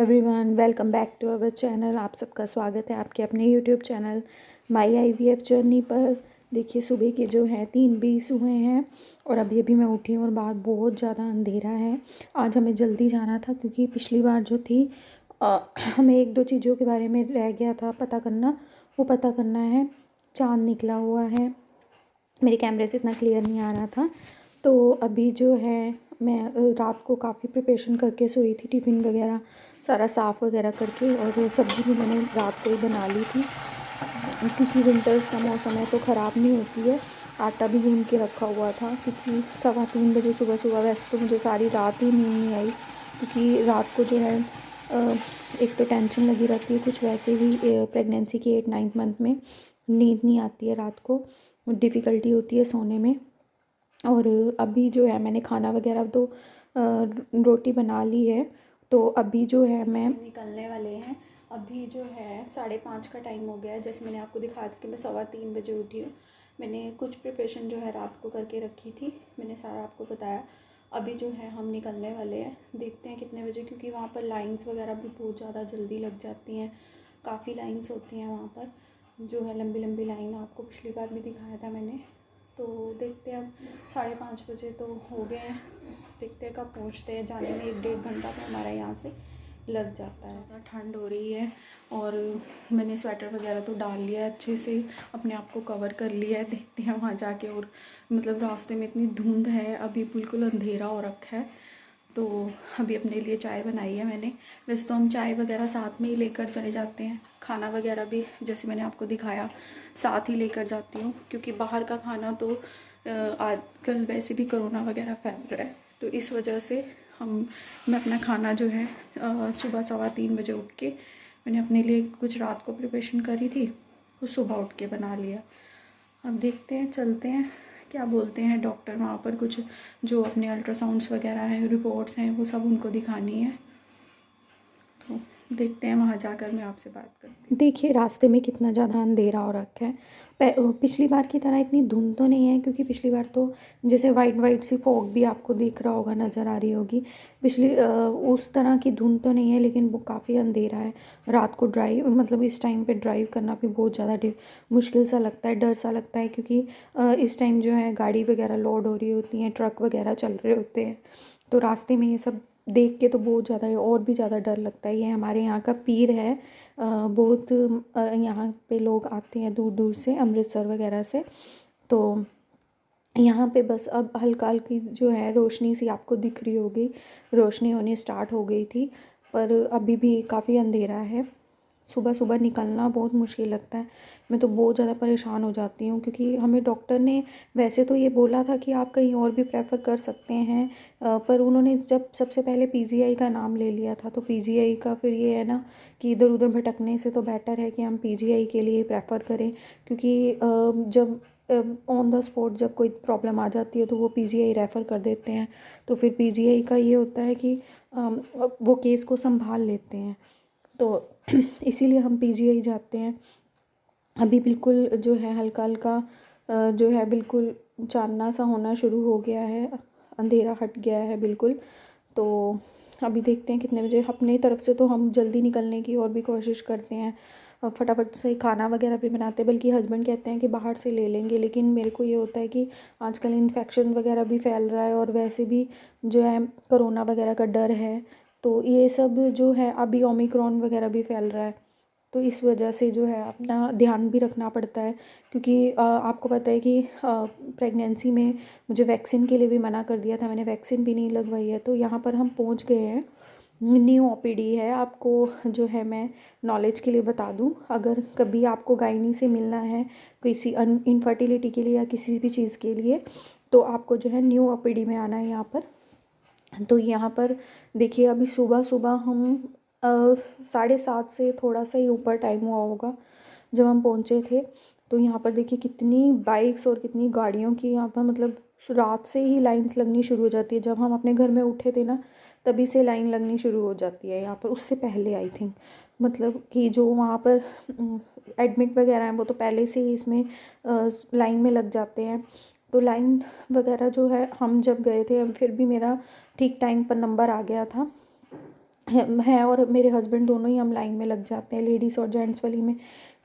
Everyone, welcome back to our channel. आप सबका स्वागत है आपके अपने YouTube channel my IVF journey पर। देखिए, सुबह के जो हैं 3:20 हुए हैं और अभी अभी मैं उठी हूँ और बाहर बहुत ज़्यादा अंधेरा है। आज हमें जल्दी जाना था क्योंकि पिछली बार जो थी हमें एक दो चीज़ों के बारे में रह गया था पता करना। वो पता करना है। चाँद निकला हुआ है, मेरे कैमरे से इतना क्लियर नहीं आ रहा था। तो अभी जो है मैं रात को काफ़ी प्रिपरेशन करके सोई थी, टिफ़िन वगैरह सारा साफ़ वगैरह करके, और सब्ज़ी भी मैंने रात को ही बना ली थी क्योंकि विंटर्स का मौसम है तो ख़राब नहीं होती है। आटा भी गूंद के रखा हुआ था क्योंकि 3:15 बजे सुबह सुबह, वैसे तो मुझे सारी रात ही नींद नहीं आई क्योंकि रात को जो है एक तो टेंशन लगी रहती है, कुछ वैसे भी प्रेगनेंसी के 8-9 मंथ में नींद नहीं आती है, रात को डिफ़िकल्टी होती है सोने में। और अभी जो है मैंने खाना वगैरह तो रोटी बना ली है, तो अभी जो है मैं निकलने वाले हैं। अभी जो है 5:30 का टाइम हो गया है। जैसे मैंने आपको दिखाया था कि मैं 3:15 बजे उठी हूँ। मैंने कुछ प्रिपरेशन जो है रात को करके रखी थी, मैंने सारा आपको बताया। अभी जो है हम निकलने वाले हैं, देखते हैं कितने बजे, क्योंकि वहाँ पर लाइंस वगैरह भी बहुत ज़्यादा जल्दी लग जाती हैं। काफ़ी लाइंस होती हैं वहाँ पर, जो है लंबी लंबी लाइन, आपको पिछली बार भी दिखाया था मैंने। तो देखते हैं, अब 5:30 बजे तो हो गए हैं। देखते हैं कब पहुँचते हैं। जाने में 1-1.5 घंटा तो हमारा यहाँ से लग जाता है। ठंड हो रही है और मैंने स्वेटर वगैरह तो डाल लिया है, अच्छे से अपने आप को कवर कर लिया है। देखते हैं वहाँ जाके, और मतलब रास्ते में इतनी धुंध है, अभी बिल्कुल अंधेरा हो रखा है। तो अभी अपने लिए चाय बनाई है मैंने। वैसे तो हम चाय वगैरह साथ में ही लेकर चले जाते हैं, खाना वगैरह भी जैसे मैंने आपको दिखाया साथ ही लेकर जाती हूँ, क्योंकि बाहर का खाना तो आजकल वैसे भी कोरोना वगैरह फैल रहा है, तो इस वजह से मैं अपना खाना जो है सुबह 3:15 बजे उठ के, मैंने अपने लिए कुछ रात को प्रिपरेशन करी थी, वो सुबह उठ के बना लिया। अब देखते हैं, चलते हैं, क्या बोलते हैं डॉक्टर वहाँ पर। कुछ जो अपने अल्ट्रासाउंड्स वगैरह हैं, रिपोर्ट्स हैं, वो सब उनको दिखानी है। तो देखते हैं, वहाँ जाकर मैं आपसे बात करती हूँ। देखिए, रास्ते में कितना ज़्यादा अंधेरा हो रखा है। पिछली बार की तरह इतनी धुंध तो नहीं है, क्योंकि पिछली बार तो जैसे वाइट वाइट सी फॉग भी आपको दिख रहा होगा, नज़र आ रही होगी। उस तरह की धुंध तो नहीं है, लेकिन वो काफ़ी अंधेरा है। रात को ड्राइव, मतलब इस टाइम पे ड्राइव करना भी बहुत ज़्यादा मुश्किल सा लगता है, डर सा लगता है, क्योंकि इस टाइम जो है गाड़ी वगैरह लोड हो रही होती हैं, ट्रक वगैरह चल रहे होते हैं, तो रास्ते में ये सब देख के तो बहुत ज़्यादा और भी ज़्यादा डर लगता है। ये हमारे यहाँ का पीर है, बहुत यहाँ पे लोग आते हैं दूर दूर से, अमृतसर वगैरह से। तो यहाँ पे बस अब हल्का हल्की जो है रोशनी सी आपको दिख रही होगी, रोशनी होनी स्टार्ट हो गई थी, पर अभी भी काफ़ी अंधेरा है। सुबह सुबह निकलना बहुत मुश्किल लगता है। मैं तो बहुत ज़्यादा परेशान हो जाती हूँ, क्योंकि हमें डॉक्टर ने वैसे तो ये बोला था कि आप कहीं और भी प्रेफर कर सकते हैं, पर उन्होंने जब सबसे पहले PGI का नाम ले लिया था, तो PGI का फिर ये है ना कि इधर उधर भटकने से तो बेटर है कि हम PGI के लिए प्रेफर करें, क्योंकि जब ऑन द स्पॉट जब कोई प्रॉब्लम आ जाती है तो वो PGI रेफ़र कर देते हैं। तो फिर PGI का ये होता है कि वो केस को संभाल लेते हैं, तो इसीलिए हम PGI जाते हैं। अभी बिल्कुल जो है हल्का हल्का जो है बिल्कुल चानना सा होना शुरू हो गया है, अंधेरा हट गया है बिल्कुल। तो अभी देखते हैं कितने बजे। अपनी तरफ से तो हम जल्दी निकलने की और भी कोशिश करते हैं, फटाफट से खाना वगैरह भी बनाते हैं, बल्कि हस्बैंड कहते हैं कि बाहर से ले लेंगे, लेकिन मेरे को ये होता है कि आजकल इन्फेक्शन वगैरह भी फैल रहा है, और वैसे भी जो है कोरोना वगैरह का डर है, तो ये सब जो है अभी ओमिक्रॉन वगैरह भी फैल रहा है, तो इस वजह से जो है अपना ध्यान भी रखना पड़ता है। क्योंकि आपको पता है कि प्रेगनेंसी में मुझे वैक्सीन के लिए भी मना कर दिया था, मैंने वैक्सीन भी नहीं लगवाई है। तो यहाँ पर हम पहुँच गए हैं, न्यू OPD है। आपको जो है मैं नॉलेज के लिए बता दूं, अगर कभी आपको गायनी से मिलना है किसी इनफर्टिलिटी के लिए या किसी भी चीज़ के लिए, तो आपको जो है न्यू OPD में आना है यहाँ पर। तो यहाँ पर देखिए, अभी सुबह सुबह हम 7:30 से थोड़ा सा ही ऊपर टाइम हुआ होगा जब हम पहुँचे थे। तो यहाँ पर देखिए कितनी बाइक्स और कितनी गाड़ियों की यहाँ पर, मतलब रात से ही लाइंस लगनी शुरू हो जाती है। जब हम अपने घर में उठे थे ना, तभी से लाइन लगनी शुरू हो जाती है यहाँ पर, उससे पहले आई थिंक, मतलब कि जो वहाँ पर एडमिट वगैरह हैं वो तो पहले से ही इसमें लाइन में लग जाते हैं। तो लाइन वगैरह जो है, हम जब गए थे फिर भी मेरा ठीक टाइम पर नंबर आ गया था, हैं और मेरे हस्बैंड दोनों ही हम लाइन में लग जाते हैं, लेडीज़ और जेंट्स वाली में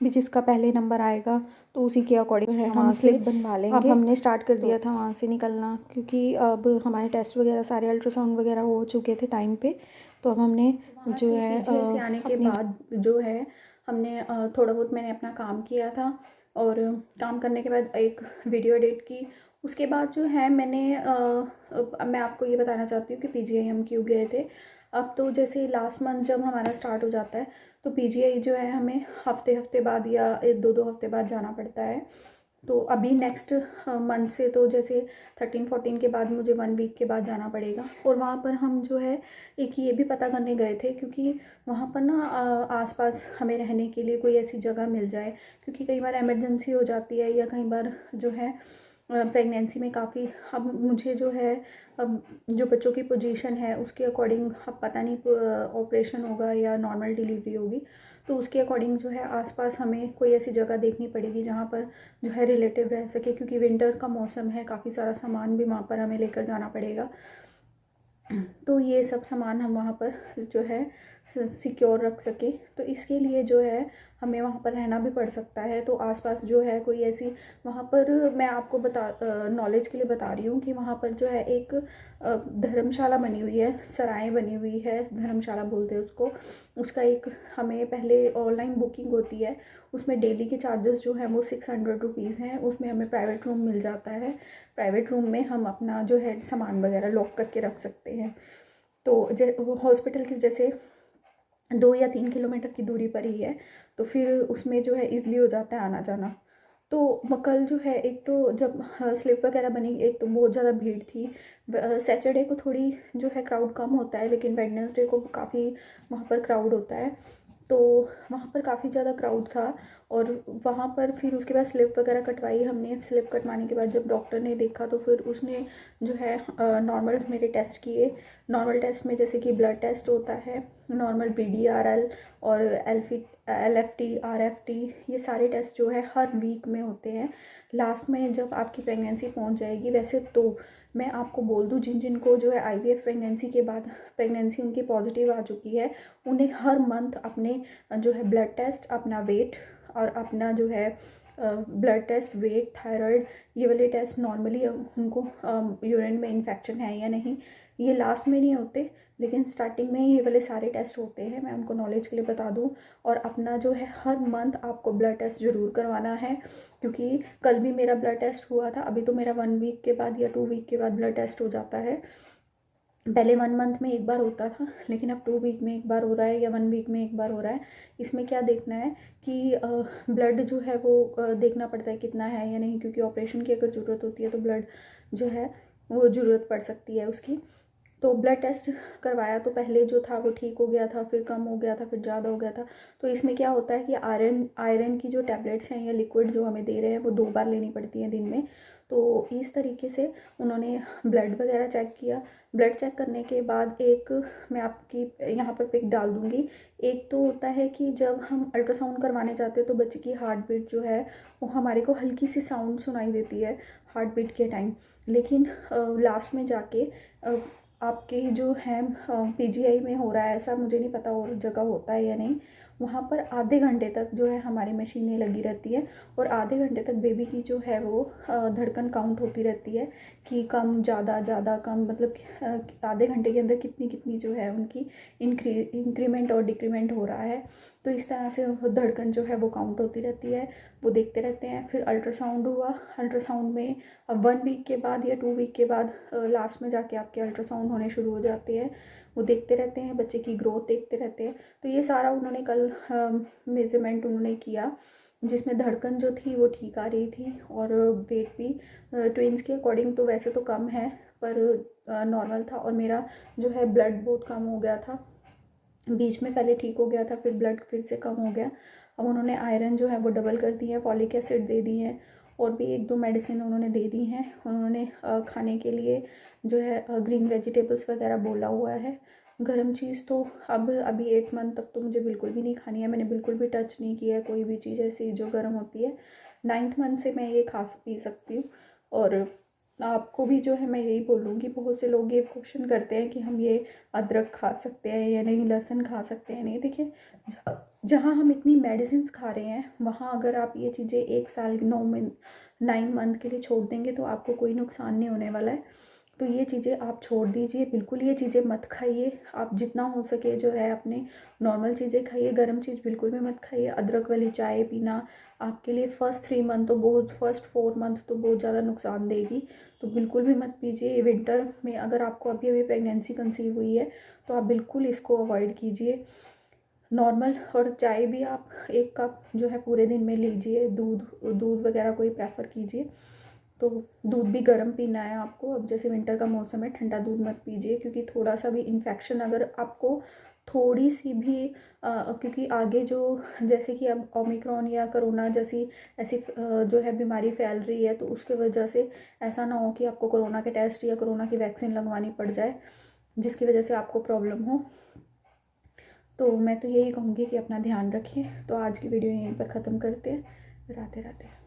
भी। जिसका पहले नंबर आएगा तो उसी के अकॉर्डिंग है हम स्लिप बनवा लेंगे। अब हमने स्टार्ट कर दिया था वहाँ से निकलना, क्योंकि अब हमारे टेस्ट वगैरह सारे अल्ट्रासाउंड वगैरह हो चुके थे टाइम पे। तो अब हमने जो है से आने के बाद जो है हमने थोड़ा बहुत मैंने अपना काम किया था, और काम करने के बाद एक वीडियो एडिट की। उसके बाद जो है मैं आपको ये बताना चाहती हूँ कि पीजीआई हम क्यों गए थे। अब तो जैसे लास्ट मंथ जब हमारा स्टार्ट हो जाता है तो पीजीआई जो है हमें हफ्ते हफ्ते बाद या 1-2 हफ्ते बाद जाना पड़ता है। तो अभी नेक्स्ट मंथ से तो जैसे 13-14 के बाद मुझे 1 वीक के बाद जाना पड़ेगा। और वहाँ पर हम जो है एक ये भी पता करने गए थे, क्योंकि वहाँ पर ना आसपास हमें रहने के लिए कोई ऐसी जगह मिल जाए, क्योंकि कई बार इमरजेंसी हो जाती है, या कई बार जो है प्रेगनेंसी में काफ़ी, अब मुझे जो है अब जो बच्चों की पोजीशन है उसके अकॉर्डिंग अब पता नहीं ऑपरेशन होगा या नॉर्मल डिलीवरी होगी। तो उसके अकॉर्डिंग जो है आसपास हमें कोई ऐसी जगह देखनी पड़ेगी जहाँ पर जो है रिलेटिव रह सके, क्योंकि विंटर का मौसम है, काफ़ी सारा सामान भी वहाँ पर हमें लेकर जाना पड़ेगा। तो ये सब सामान हम वहाँ पर जो है सिक्योर रख सके, तो इसके लिए जो है हमें वहाँ पर रहना भी पड़ सकता है। तो आसपास जो है कोई ऐसी, वहाँ पर मैं आपको नॉलेज के लिए बता रही हूँ कि वहाँ पर जो है एक धर्मशाला बनी हुई है, सराय बनी हुई है, धर्मशाला बोलते हैं उसको। उसका एक हमें पहले ऑनलाइन बुकिंग होती है, उसमें डेली के चार्जेस जो हैं वो 600 रुपीज़ हैं। उसमें हमें प्राइवेट रूम मिल जाता है। प्राइवेट रूम में हम अपना जो है सामान वगैरह लॉक करके रख सकते हैं। तो हॉस्पिटल की जैसे 2 या 3 किलोमीटर की दूरी पर ही है, तो फिर उसमें जो है ईज़िली हो जाता है आना जाना। तो कल जो है एक तो जब स्लिप वगैरह बनी, एक तो बहुत ज़्यादा भीड़ थी। सैटरडे को थोड़ी जो है क्राउड कम होता है, लेकिन वेडनेसडे को काफ़ी वहाँ पर क्राउड होता है। तो वहाँ पर काफ़ी ज़्यादा क्राउड था। और वहाँ पर फिर उसके बाद स्लिप वगैरह कटवाई हमने। स्लिप कटवाने के बाद जब डॉक्टर ने देखा तो फिर उसने जो है नॉर्मल मेरे टेस्ट किए। नॉर्मल टेस्ट में जैसे कि ब्लड टेस्ट होता है, नॉर्मल PDRL और LFT RFT, ये सारे टेस्ट जो है हर वीक में होते हैं। लास्ट में जब आपकी प्रेगनेंसी पहुंच जाएगी, वैसे तो मैं आपको बोल दूं जिन जिन को जो है IVF प्रेगनेंसी के बाद प्रेगनेंसी उनकी पॉजिटिव आ चुकी है, उन्हें हर मंथ अपने जो है ब्लड टेस्ट, अपना वेट और अपना जो है ब्लड टेस्ट, वेट, थायराइड, ये वाले टेस्ट नॉर्मली उनको यूरिन में इन्फेक्शन है या नहीं, ये लास्ट में नहीं होते, लेकिन स्टार्टिंग में ये वाले सारे टेस्ट होते हैं। मैं उनको नॉलेज के लिए बता दूं। और अपना जो है हर मंथ आपको ब्लड टेस्ट ज़रूर करवाना है, क्योंकि कल भी मेरा ब्लड टेस्ट हुआ था। अभी तो मेरा 1 वीक के बाद या 2 वीक के बाद ब्लड टेस्ट हो जाता है। पहले 1 मंथ में एक बार होता था, लेकिन अब 2 वीक में एक बार हो रहा है, या 1 वीक में एक बार हो रहा है। इसमें क्या देखना है कि ब्लड जो है वो देखना पड़ता है कितना है या नहीं, क्योंकि ऑपरेशन की अगर ज़रूरत होती है तो ब्लड जो है वो ज़रूरत पड़ सकती है उसकी। तो ब्लड टेस्ट करवाया तो पहले जो था वो ठीक हो गया था, फिर कम हो गया था, फिर ज़्यादा हो गया था। तो इसमें क्या होता है कि आयरन की जो टैबलेट्स हैं या लिक्विड जो हमें दे रहे हैं वो 2 बार लेनी पड़ती हैं दिन में। तो इस तरीके से उन्होंने ब्लड वगैरह चेक किया। ब्लड चेक करने के बाद एक, मैं आपकी यहाँ पर पिक डाल दूँगी। एक तो होता है कि जब हम अल्ट्रासाउंड करवाने जाते हैं तो बच्चे की हार्ट बीट जो है वो हमारे को हल्की सी साउंड सुनाई देती है हार्ट बीट के टाइम। लेकिन लास्ट में जाके आपके जो है PGI में हो रहा है ऐसा, मुझे नहीं पता और जगह होता है या नहीं, वहाँ पर आधे घंटे तक जो है हमारी मशीनें लगी रहती है, और आधे घंटे तक बेबी की जो है वो धड़कन काउंट होती रहती है कि कम ज़्यादा ज़्यादा कम, मतलब आधे घंटे के अंदर कितनी कितनी जो है उनकी इंक्रीमेंट और डिक्रीमेंट हो रहा है। तो इस तरह से धड़कन जो है वो काउंट होती रहती है, वो देखते रहते हैं। फिर अल्ट्रासाउंड हुआ। अल्ट्रासाउंड में 1 वीक के बाद या 2 वीक के बाद लास्ट में जाके आपके अल्ट्रासाउंड होने शुरू हो जाते हैं। वो देखते रहते हैं, बच्चे की ग्रोथ देखते रहते हैं। तो ये सारा उन्होंने कल मेजरमेंट उन्होंने किया, जिसमें धड़कन जो थी वो ठीक आ रही थी, और वेट भी ट्विंस के अकॉर्डिंग तो वैसे तो कम है, पर नॉर्मल था। और मेरा जो है ब्लड बहुत कम हो गया था बीच में, पहले ठीक हो गया था, फिर ब्लड फिर से कम हो गया। अब उन्होंने आयरन जो है वो डबल कर दी है, फॉलिक एसिड दे दी है, और भी 1-2 मेडिसिन उन्होंने दे दी हैं। उन्होंने खाने के लिए जो है ग्रीन वेजिटेबल्स वगैरह बोला हुआ है। गर्म चीज़ तो अब अभी 8 मंथ तक तो मुझे बिल्कुल भी नहीं खानी है। मैंने बिल्कुल भी टच नहीं किया है कोई भी चीज़ ऐसी जो गर्म होती है। 9th मंथ से मैं ये खा पी सकती हूँ। और आपको भी जो है मैं यही बोलूँगी, बहुत से लोग ये क्वेश्चन करते हैं कि हम ये अदरक खा सकते हैं या नहीं, लहसुन खा सकते हैं नहीं। देखिए, जहाँ हम इतनी मेडिसिन खा रहे हैं वहाँ अगर आप ये चीज़ें 1 साल 9 मंथ के लिए छोड़ देंगे तो आपको कोई नुकसान नहीं होने वाला है। तो ये चीज़ें आप छोड़ दीजिए, बिल्कुल ये चीज़ें मत खाइए। आप जितना हो सके जो है अपने नॉर्मल चीज़ें खाइए, गर्म चीज़ बिल्कुल भी मत खाइए। अदरक वाली चाय पीना आपके लिए फर्स्ट 3 मंथ तो बहुत, फर्स्ट 4 मंथ तो बहुत ज़्यादा नुकसान देगी, तो बिल्कुल भी मत पीजिए। विंटर में अगर आपको अभी अभी प्रेगनेंसी कंसीव हुई है तो आप बिल्कुल इसको अवॉइड कीजिए। नॉर्मल और चाय भी आप 1 कप जो है पूरे दिन में लीजिए। दूध वगैरह कोई प्रेफर कीजिए, तो दूध भी गर्म पीना है आपको। अब जैसे विंटर का मौसम है, ठंडा दूध मत पीजिए, क्योंकि थोड़ा सा भी इन्फेक्शन अगर आपको थोड़ी सी भी क्योंकि आगे जो जैसे कि अब ओमिक्रॉन या कोरोना जैसी ऐसी जो है बीमारी फैल रही है, तो उसके वजह से ऐसा ना हो कि आपको कोरोना के टेस्ट या कोरोना की वैक्सीन लगवानी पड़ जाए, जिसकी वजह से आपको प्रॉब्लम हो। तो मैं तो यही कहूँगी कि अपना ध्यान रखिए। तो आज की वीडियो यहीं पर ख़त्म करते हैं। राधे राधे।